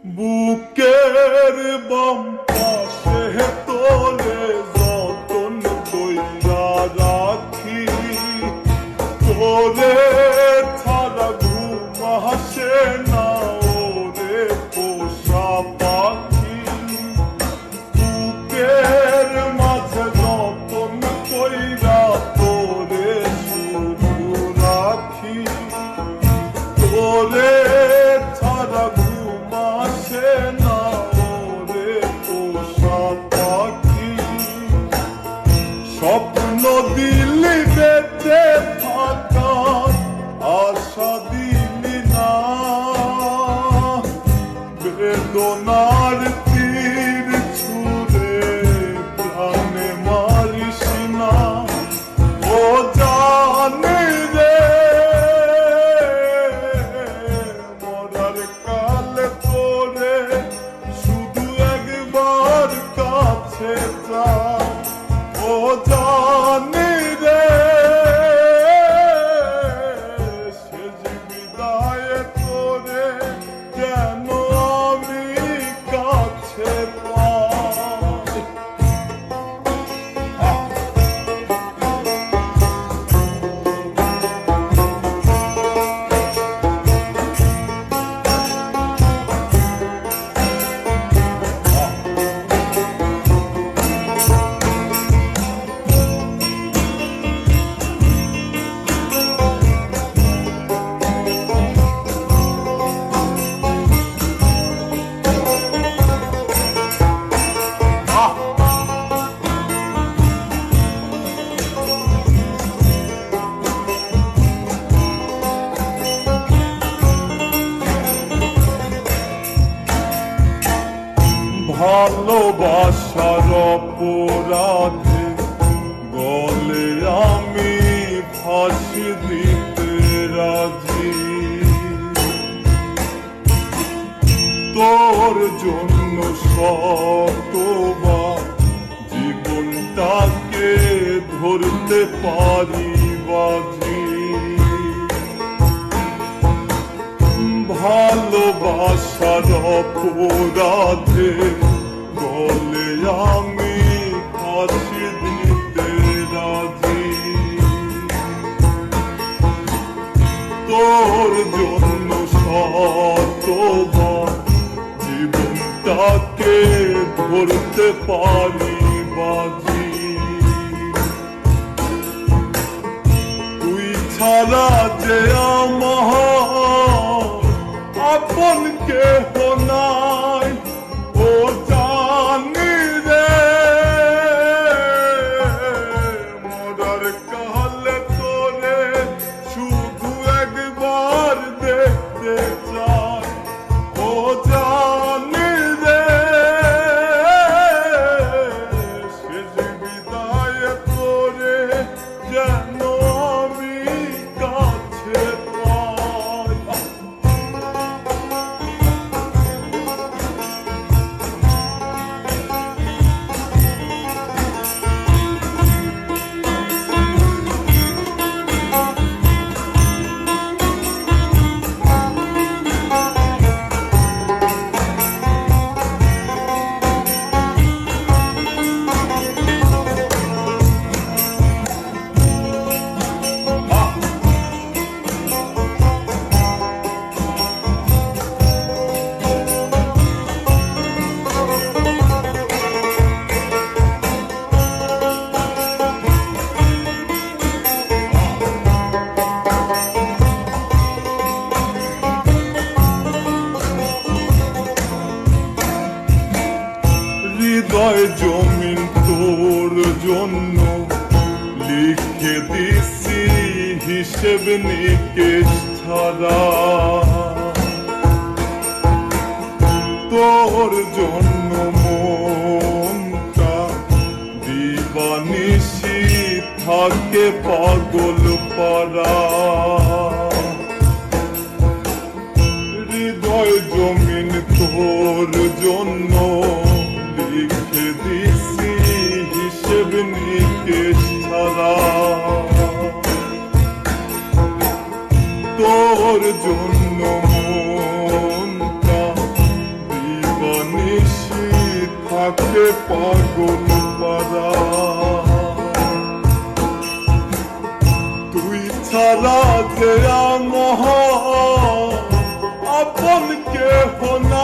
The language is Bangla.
বুকের বাম পাশে তোরে যতন কইরা রাখি, তোরে ছাড়া ঘুম আসে না ওরে পোষা পাখি। বুকের মাঝে যতন কইরা তোরে শুধু রাখি, তোরে ছাড়া ঘুম আসে না ওরে পোষা পাখি। স্বপ্ন দিলি বেঁচে থাকার আশা দিলি না, বেদনার তীর ছুঁড়ে প্রাণে মারিস না। ও জানি রে মরার কালে তোরে শুধু একবার কাছে যা। ও জানি রে শেষ বিদায়ে তোরে যেন আমি কাছে পাই। ভালোবাসার অপরাধে গলে আমি ফাঁসি দিতে রাজি, তোর জন্য শতবার জীবনটাকে ধরতে পারি বাজি। ভালোবাসার অপরাধে গলে আমি ফাঁসি দিতে রাজি, তোর জন্য শতবার জীবনটাকে ধরতে পারি বাজি। তুই ছাড়া যে আমার আপন কেহ নাই, ও জানি রে মরার কালে তোরে শুধু একবার দেখতে চাই। ও জানি রে শেষ বিদায়ে তোরে যেন আমি কাছে পাই। হৃদয় জমিন তোর জন্য লিখে দিছি হিসেব নিকেশ ছাড়া, তোর জন্য মনটা দিবানিশি থাকে পাগল পারা। হৃদয় জমিন তোর জন্য লিখে দিছি হিসেব নিকেশ ছাড়া, তোর জন্য মনটা থাকে পাগল পারা। তুই ছাড়া যে আমার আপন কেহ না।